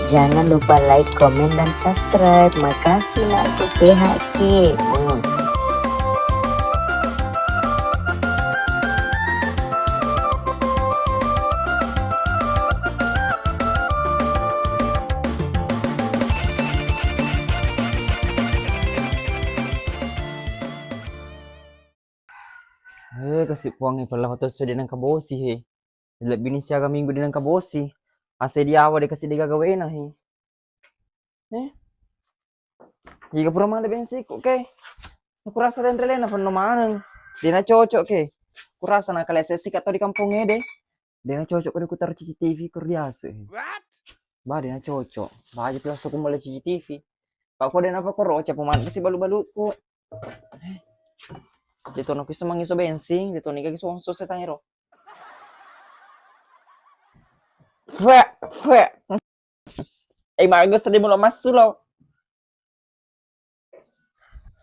Jangan lupa like, komen, dan subscribe. Makasih lah aku sehat ki. Kasi puangi pala ko sa din ng kabosi he. Labi ni siya minggu din ng kabosi. Asa di awa di kasi di gagawin na he. Higa pura mga bensi ko kay. Kurasa din rele na panomanang. Di na cocok ke. Kurasa na kalesesi kato di kampung de. Di na cocok ko di kutar CCTV kurdiasa he. What? Ba di na cocok. Ba aja plus ko mula CCTV. Pak ko din apa ko rocha puman kasi balu-balu ko. Dito na ko sa mga iso bensin, dito ni kagi sonso sa tangero. Fue. Ay Margos tadi mo mas sulo.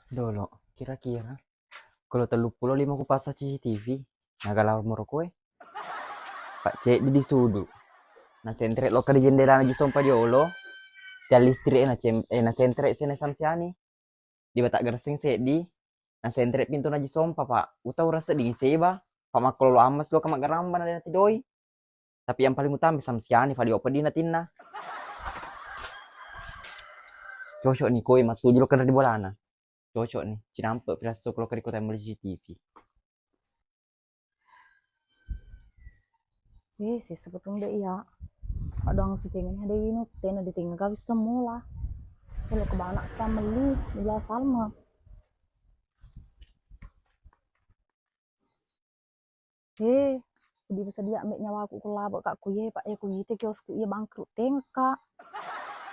Dolo, kira-kira kalau 35 ko pa sa CCTV, nagalawar mo ko eh. Pak cek di sudu. Na sentre lo ka di jendela na gisompa diolo. Ti listri na sentre sene samsiani. Di batak gersing sedi. Na sentre pintu na gisompa pak. Utau rasa di seba. Pak makolo amas lo ka magaramba na tidoi. Tapi yang paling utama samsiani fa di opa di natinna. Cocok nih koi matuju lo kena di bolana. Cocok nih, cinampe pilasto kalau ke kota meli CCTV. Sih sebetulnya iya. Kadang si tinggalnya ada ini, tena ditinggal gak bisa mula. Kalau kebanak kita meli, dia salma. Di bisa dia ambil nyawa aku kelabak kak kuye pak ya kuye te kiosku iya bangkrut tengka.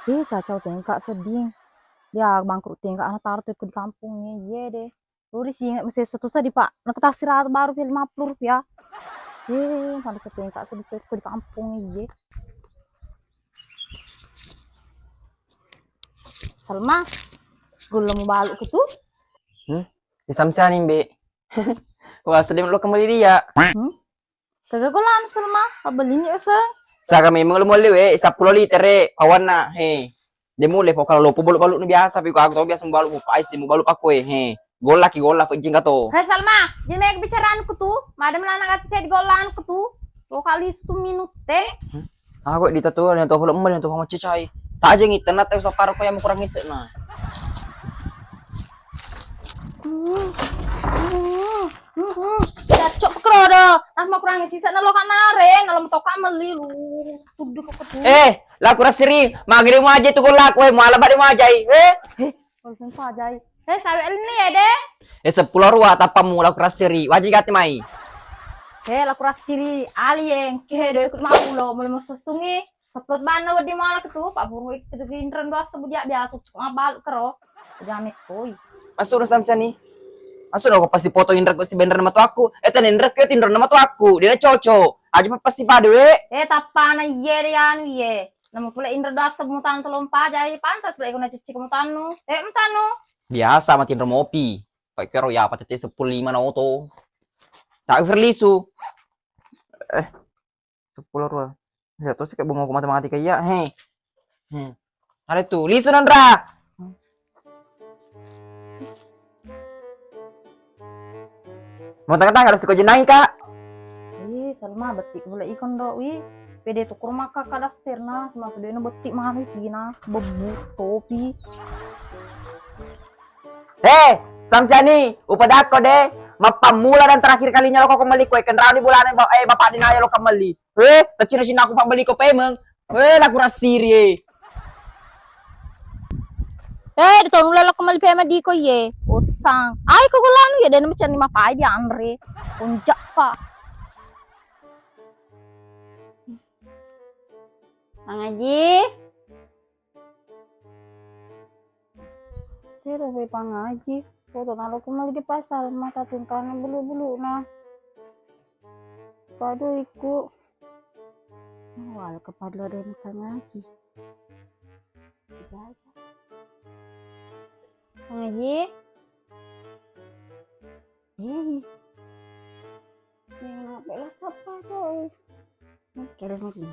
Cacau tengka sedih. Ya bangkrut tengka anak taruh tuh di kampungnya iya deh. Udah sih ingat mesti satu di pak. Nak taksir baru Rp50. Pada setengah sedikit di kampung iya. Salma, gula mau baluk ke tuh? Di samsiani be. Wah sedih lo kembali dia. Kagak gulan Salma, belinya usah. Saka memang lo mulai we 10 liter kawan na he. Dia mulai pokoknya lo balu-balu nu biasa tapi aku tau biasa balu pais di balu aku he. Gola fujing kato. Hei Salma, jadi mau bicaraan ku tuh, madam lana kata saya golaan ku tuh. Lo kali 1 minit teh. Aku dito tuh yang tuh belum mau yang tuh mau cicai. Tak aja ngiten na tayo sa paro ko yang kurang isip na. Cocok krodo. Nah mau kurang sisa na lo kan nareng, kalau mau toka meli lu. Sudah kok tuh. Lah kurang siri, magri mo aja tuh golak we, mo alabat mo aja. Kalau sajai. Sawe ini ya deh. 10 ruwa tapamu lah kurang siri, wajib gati mai. Lah kurang siri alien ke do ikut mau lo mau sesungi. Seplot bana wedi malah ketu Pak Buru itu gindren doa sebujak biasa ngabal kero. Jamit koi. Masuk samsa nih. Masuk aku pasti foto Indra ko si bener nama tu aku. Tan Indra ko Indra nama tu aku. Dia cocok. Aja pasti pada we. Tapana ye rian ye. Nama pula Indra doa semutan telompa jadi pantas pula ikut cici mutanu. Mutanu. Biasa mati Indra mopi. Pak kero ya patete 10.5 na auto. Sa verlisu. 10 ruwa. Ya tuh sih kayak bunga matematika ya, Ada tuh, lisu Nandra. Mau tengah-tengah harus kau jenai kak. Salma betik boleh ikon do pede tukur maka kadastirna sama pede no betik mahal tina bebu topi. Samsani, upada aku deh. Mapamula dan terakhir kalinya lo kok kembali kue kendaraan di bulan bapak dinaya lo kembali. Kecil sini aku pembeli kau pemeng. Laku rasiri. Di tahun lo kembali pemeng di ko ye. Osang. Ay ko gulan ya dan macam ni mapai di Andre. Punjak pa. Pangaji. Tero be pangaji. Foto nalo kembali di pasar mata tingkahnya bulu-bulu nah. Padu iku. Wal kepadlo dan pangaji. Pangaji. Yang apa siapa tuh? Kira lagi.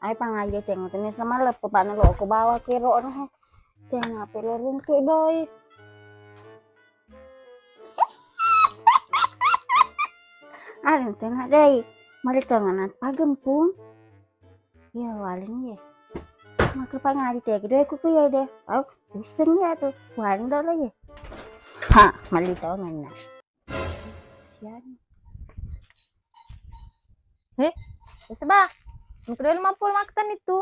Ay pangaja tengok tini sama lepo pana lo ke bawah kiro no. Tengok apa lo runtuh doi. Alin tengok deh. Mari tangan pagempung. Ya walin ya. Maka pangaja tengok doi kuku ya deh. Oh, iseng ya tuh. Wanda lagi. Ha, mali tangan na. Sian. Seba. Kedua 50 makan itu.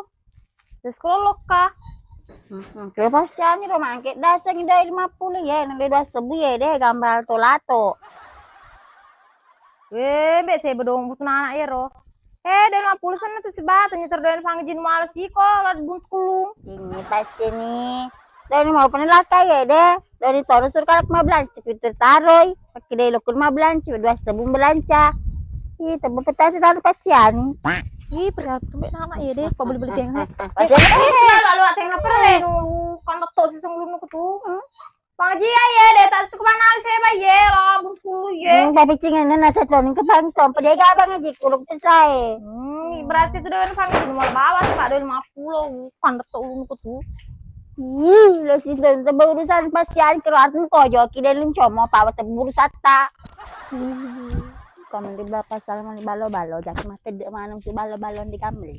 Terus kalau loka. Ke pasya ni ro mangke dasar ni dari 50 ya, nang dua sebu ya deh gambar tolato. Be saya bedong butuh anak ya ro. Dari 50 sana tuh seba tanya terdoyan panggil malas sih kok lad bun kulung. Ini pasti nih. Dari mau penelaka ya deh. Dari tahun surkak 15 Twitter taroy. Pakai deh lokal 15 dua sebu belanca. Ih, tapi petas sudah pasian. Ih, perlu tuh anak ya deh, kok beli tengah. Lalu tengah pernah kan betul sih sebelum aku tuh. Pangaji ya deh, tas tuh kemana sih bah ya, lah bungkulu ya. Tapi cingan nasa coning ke bangsa, pada gabang aja kuluk pesai. Berarti tuh dengan pangaji mau bawa pak dari 50, kan betul aku tuh. Ih, lo sih tuh berurusan pasian keruatan kojo, kita luncomo pak, berurusan tak. Kamu di berapa salah di balo-balo jadi mati di mana tuh balo-balon di kamli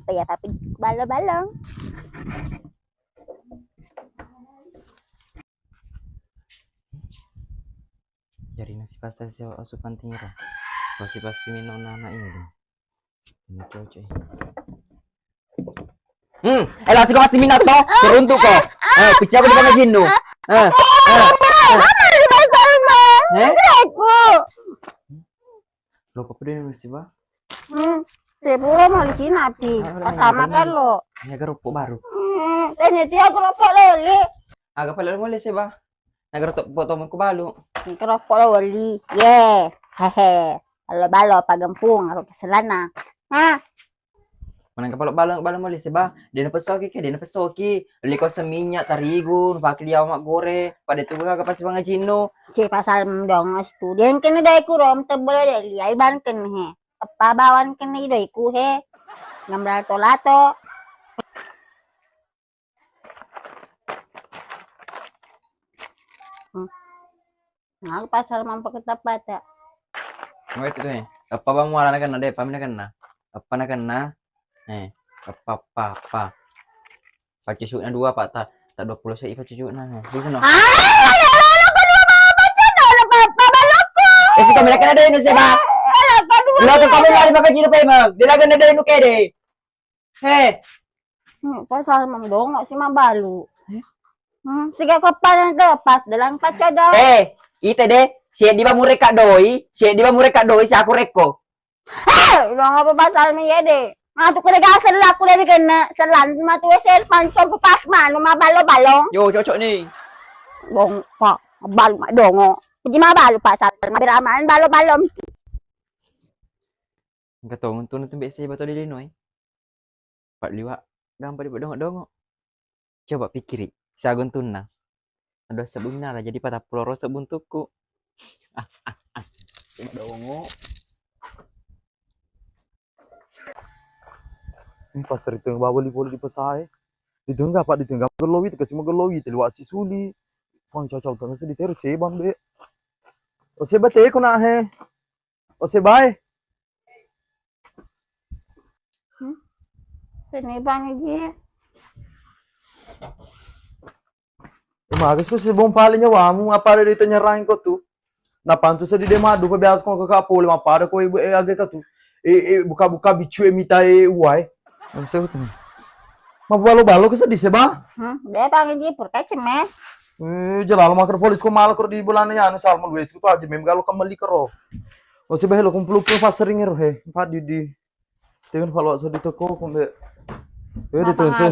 ya tapi balo-balong Jadi nasi pasta siapa asupan tira. Pasti minum anak ini. Ini cocok. Elah sih kau pasti minat toh. Teruntuk kok. Pecah aku di bawah jinu. Lo kok pedih nih sih bah? Sepuluh mau di sini api. Pertama kan lo. Ini agak rokok baru. Ini dia kerupuk loli. Agak paling mulai sih bah. Agak rokok potong aku balu. Kerupuk loli. Ye, hehe. Kalau balo pagempung, harus keselana. Hah? Mana kapal balong mulai sih bah? Dia pesoki. Beli kau seminyak tarigu, pakai dia mak gore. Pada itu agak pasti bang jino. Si pasal dong tu. Dia kena dai kurom tebel deh. Liai ban kena he. Apa bawan kena dai ku he. Ngambil tolato. Nah, pasal mampu ketapa tak. Nggak itu tuh. Apa bang muara nak deh? Pamin nak apa nak apa. Pakai cucuknya 2 pak tak 20 sih pakai cucuknya. Di sana. Si kami nak ada ini sih bah. Lo tu kami lari pakai jiru pemang. Dia nak ada ini kede. Pasal mamdong si mabalu. Sige kapan dapat dalam pacada. Ite deh. Siap di bawah mereka doi. Si aku reko. Udah apa pasal ni ya deh. Tuh kena gasel lah aku dari kena selan matu sel pansong kupak mano mabalo balong. Yo cocok nih. Bong pak balu mak dongo. Puji mabalu pasal mabiraman balo balom. Katong tuh nanti biasa betul di Linoy. Pak liwak gampang di dongok. Coba pikiri. Sagun tunna. Ada sebunna lah jadi patah peloro sebuntuku. Coba dongok. Ini pasar itu yang bawa beli di pasar. Di tengah pak di tengah gelowi kasih mau gelowi telu asi suli. Fang cocok tengah sedih terus sih bambe. O se bate ko na he. O se bye. Ini bang aja. Umagas ko si bom pala niya wa mo apare dito niya rain ko tu. Napanto sa di madu pa bias ko kakapuli mapara ko age ka tu. Buka-buka bicu emita uai. Ang sewot mo. Mabalo-balo ka sa di seba? Dia bang aja purkai ceme. Jalalo makro polis ko malakro di bulan niya ano salmon wes ko aja mem galo kamali karo. O si bahelo kumpul pasar ringero he. Pa di. Tingin follow sa dito ko kumbe. Dito sa.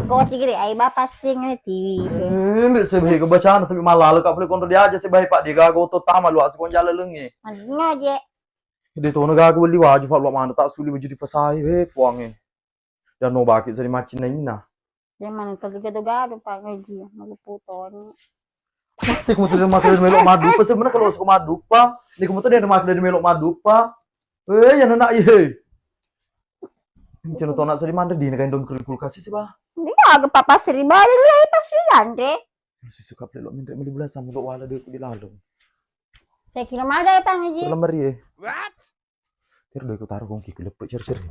Ko sige ay bapak sing TV. Hindi sa bahay ko bacaan tapi malalo ka pala kontrol dia aja sa bahay pa di gago to tama lu as ko jala lengi. Ano aja. Dito na gago li waju pa lu mana tak suli baju di pasai fuange. Dan no bakit sa macin na ina. Dia mana tergado-gado pak ngaji maluputon. Kasi kung tuloy makro melok madu pa sa mana kalau ko madu pa. Ni kung tuloy makro melok madu pa. Yan na ye. Cino to nak sa di mana di nakain dong kulkas sih bah. Hindi agak papasri ba? Lili pasri Andre. Si suka pelok minta meli belasan melok wala deh di lalu. Saya kira ada ya Bang Haji. Lemari ya. Ter do ko taruh kong kiki lepek cer.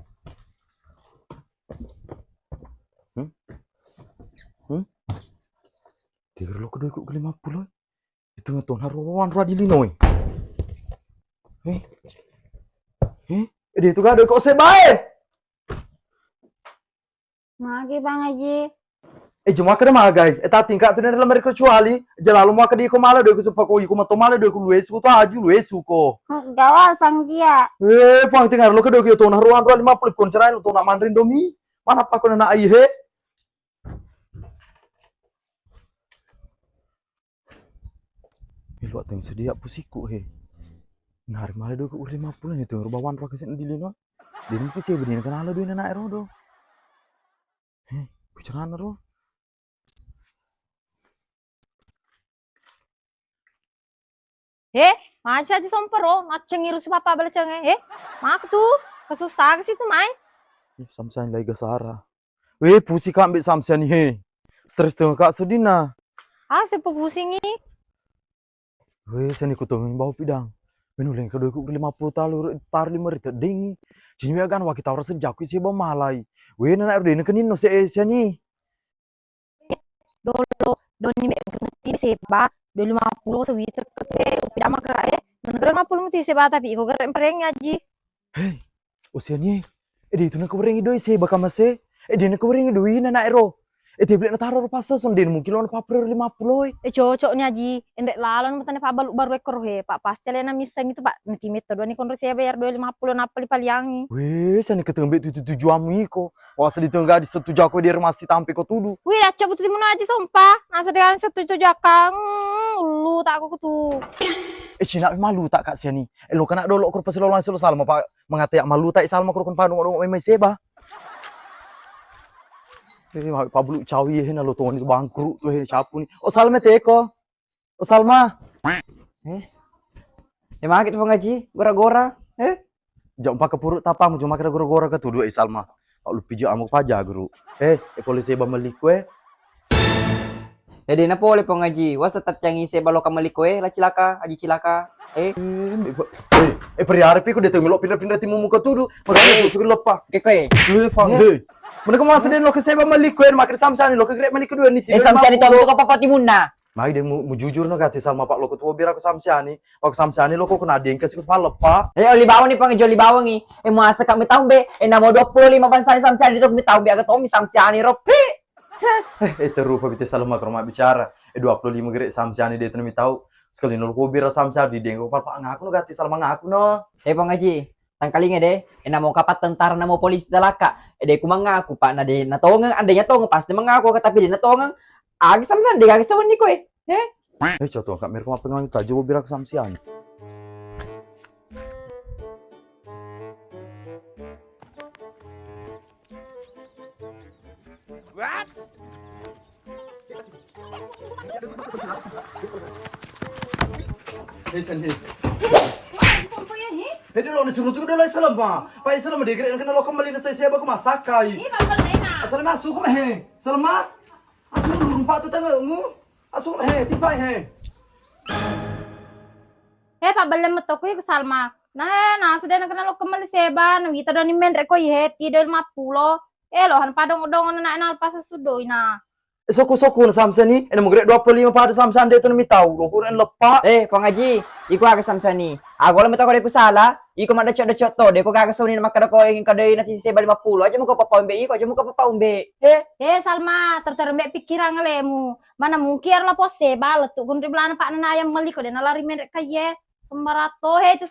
Tiga lo kedua ko 50. Itu ngeton haruan ra di linoy. Dia itu gado kok sebae. Magi Bang Haji. Cuma kada magai. Eta tingkat tu dalam mereka kecuali jalalu mau kadi ko mala do ko sepako ko mato mala do ko luesu to aju luesu ko. Gawal Bang Dia. Fang tinggal lo kedua ko to haruan ra 50 kon cerai lo to nak mandarin domi. Mana pa ko na ai he. Lu ateng sedia pusiku he. Ngar mala do ko 50 ni to bawan ra kesen di lino. Din ki se bedin kenal do na ero do. Kucerana ro. Masih aja sompero, maceng ngiru si papa beleceng mak tuh kesusah sih tuh mai. Samsan lagi gasara. Pusi ka ambek samsan he. Stres tengah kak sedina. Siapa pusing nih? Seni kutungin bau pidang. Menuleng kedua ku 50 talu tar 5 rita ding. Jini agan wa kita ora sejak ku sih malai. Nana erde kenin no se ni. Doni mek ngerti seba 250 sewiter ke pida makra negara 50 mesti seba tapi iko gerem pereng ngaji. Usia ni. Dia itu nak kurengi doi se baka mase. Dia nak kurengi doi nana ero. Dia beli na taruh pasa son den mungkin lo paper 50. Cocok nih Haji, endek lalon matane pa balu baru ekor pak pasti lena miseng itu pak nanti meter dua nih konro saya bayar 250 napali paliangi. Sani ketembe tujuanmu iko. Wasa di tengah di setuju aku dia masih tampi ko tudu. Acap betul mana aja sumpah. Nasa dengan setuju jakang. Lu tak aku tuh. Cina malu tak kak siani. Lo kena dolo kur pasal lo langsung salma pak mengatai malu tak salma kur kon panu ngomong memang seba. Pak bulu cawi he na lo tuan itu bangkrut tuh he siapa ni. Salma teko. Salma. Emang gitu pengaji, gora-gora. Jom pakai purut tapamu cuma kira gora-gora ke tuh Salma. Pak lu pijak amuk paja guru. Polisi bamalik kue. Jadi na boleh pengaji, wasa tatyangi se balo kamali ko la cilaka, aji cilaka. Perihari pi ko dia melok pindah-pindah timu muka tudu. Makanya susu lepa. Keke. Fang Mereka masa dia lo ke seba malik kue makin samsani lo ke grek malik kedua ni. Samsani to ko papati munna. Mai dia mu jujur no kati Salma pak lo ketua biar aku samsani. Pak samsani lo kok kena deng kasih kepala lepa. Oli bawang ni pengaji oli bawang ni. Masa kami tahu be, namo 25 pansani samsani itu kami tahu be agak tomi samsani ropi. Terupa bete Salma ke rumah bicara. 25 grek samsani dia tu mi tahu. Sekali nol ko biar samsani di deng ko pak ngaku no kati Salma ngaku no. Pengaji. Tangkalinga deh, namo kapat tentara namo polisi dalaka. Deh ku mengaku pak na deh natongang andanya tong pasti mengaku tapi deh natongang agi samsan deh agi sawan ni koe. Contoh kak mereka apa ngangi tajo biar aku samsian. Sendiri. Dia lo nasi rutu udah Islam pak. Pak Islam dia kira kena lo kembali nasi saya baku masakai. Asal masuk mah Salma. Asal lu rumah tu tengah Asal tiba Pak balem meto ko ke Salma. Nah, sudah nak lo kembali seba, nang kita doni men reko ti 50. Lo han padong odong na nal pas sudoi na. Soku na samsan ni. Mo grek 25 pada samsan dia tu mi tahu. Lo kuren lepak. Pengaji, iku aga samsani. Aku lang ko ko sala, iko madacot to, de ko gagasunin na makada ko ingin kadoy na si 50. Aja mo ko papaumbe iko, aja mo ko papaumbe. Salma, terserembe pikiran ngalemu. Mana mungkin lah pose balet tu kun riblan pak na ayam meliko de nalari merek kaye. Sembarato tu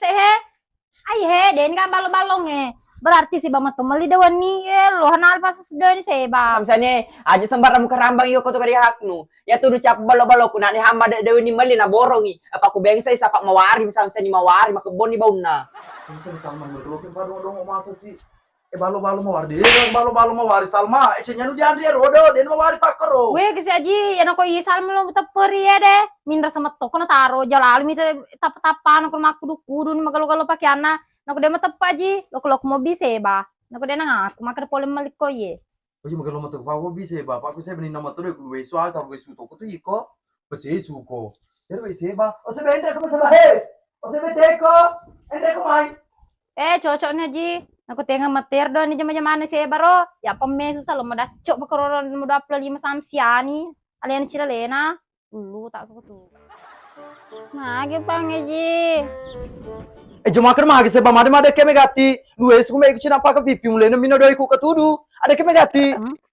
den ka balo-balong Berarti si bama temeli dewan ni lo hanal pas sudah ni seba. Samsane aja sembarang muka rambang yo ko to kadi haknu. Ya tuh cap balo-balo ku na ni hamba dewan ni meli na borongi. Apa ku bengsa sapak mawari samsane mawari makebon ni bauna. Bisa Salma berkelopin pada dong masa sih. Balo-balo mawari dia, balo-balo mawari Salma. Ecenya nu dia rodo, dia mawari pakero. Kesi aji, yana ko Salma lo teperi ya deh. Mindra sama toko na taro jalal mi tap-tapan ko makudu kudu ni magalo-galo pakai ana. Naku dia tepa ji, lo mau bisa ba. Naku dia nang aku makan polem malik ko ye. Oye, magkano mo to? Pako bise ba? Pako sa benin na matulog ko luwe so ata ko suto ko to iko. Basi suko. Pero bise ba? O sa bende ko sa bahe. O sa bende ko. Ende ko mai. Cocoknya Ji. Naku tengah metir do ni jam-jam mana sih baro. Ya pemme susah lo madacok bakororon mo daplo 5 samsiani. Alian cila lena. Dulu tak aku tuh. Mage pangeji. Juma kan magi se ba made ke megati. Luwe su me kuchina pa ka pipi mulene mino doi ku ka tudu. Ada ke megati.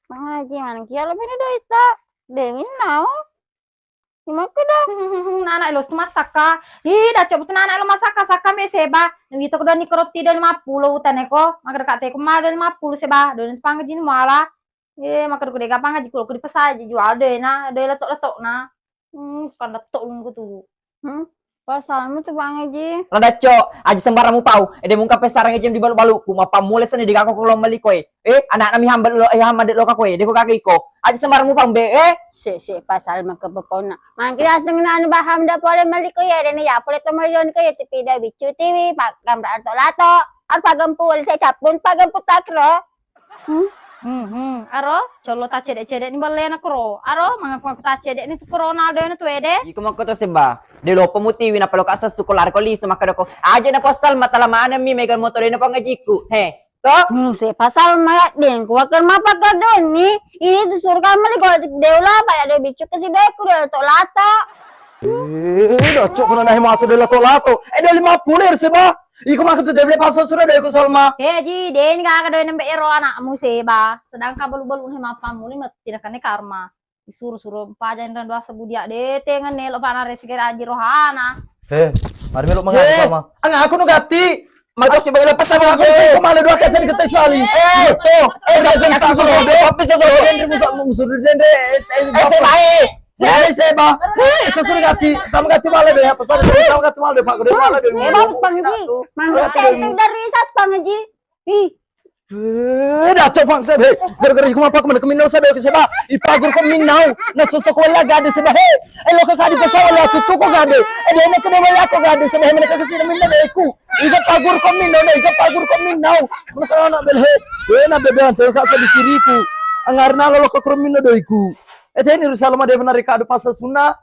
Pangeji man kia lo mene do ita. Dengin nau. Gimana dah? Anak lo cuma saka. Ih, dah coba tuh anak lo masaka saka me seba. Nang itu kedua ni keroti dan 50 taneko. Maka dekat teko mal dan 50 seba. Dan sepangga jin muala. Maka dekat dega pangga jikul ku di pasar jual deh na. Deh letok na. Kan letok lu tuh. Pasalmu tuh pangeji. Rada cok, aja sembarang mu pau. Ede mungka pesarang ejem di balu-baluku, mapa mulai seni di kako kolom beli koe. Anak nami hamba lo hamba lo ka koe, deko kaki ko. Aja sembarang mu pau be, Si pasal makabapona. Mangkila sengan baham da pole maliko ya dan ya pole to mayon ko ya tipi da bicu TV pagam rato lato. Ar pagampul sa capun pagamput takro. Aro, colo tak cedek-cedek ni balai nak kro. Aro, mangaku tak cedek ni tu Ronaldo ni tu ede. iko mo ko to seba. De lo pemutiwi na palo ka sa sukular ko liso makadako. Aja na postal matala mana mi megal motor na pangajiku. He, to? Si pasal mayat din ko akan mapagkadon ni. Ini tu surga maliko deula pa ya do bicu kasi do ko to lato. Dah cok na nahi masa de lato. Ede 50 se ba. Iko maka tu debele pasal sudah de ko salma. Ji, den ka do nembe ero anakmu seba. Sedangkan balu-balu ni mapamu ni tidak kane karma. Disuruh-suruh pajan dan dua sebudia de tengen ne lo pana resike aji rohana. Mari melok mangan salma. Ang aku no gati. Magos di bagay pasal mo ako. Kumala do ka sa ni kecuali. To. Sa ko do. Papis sa so. Musuh dendre. bae. Seba. Sesuatu gati. Sama gati mala de pasal. Sama gati mala de pak. De mala de. Emang pangeji. Mangkila dari sat pangeji. Ih, Dah copang sebe. Gara-gara iku mapa kemana keminau sebe ke seba. Ipagur ko minau. Na sosokola gade seba he. Elo ka kadi pasal la tu ko gade. Ede ne kene wala ko gade seba he ka kasi minna de ku. Iga pagur ko minau na iga pagur ko minau. Mana kana na bel he. Na bebe ante ka sa di siriku. Angarna lo ka kro minna do iku. Ete ni rusalma de benar ka do pasal sunna.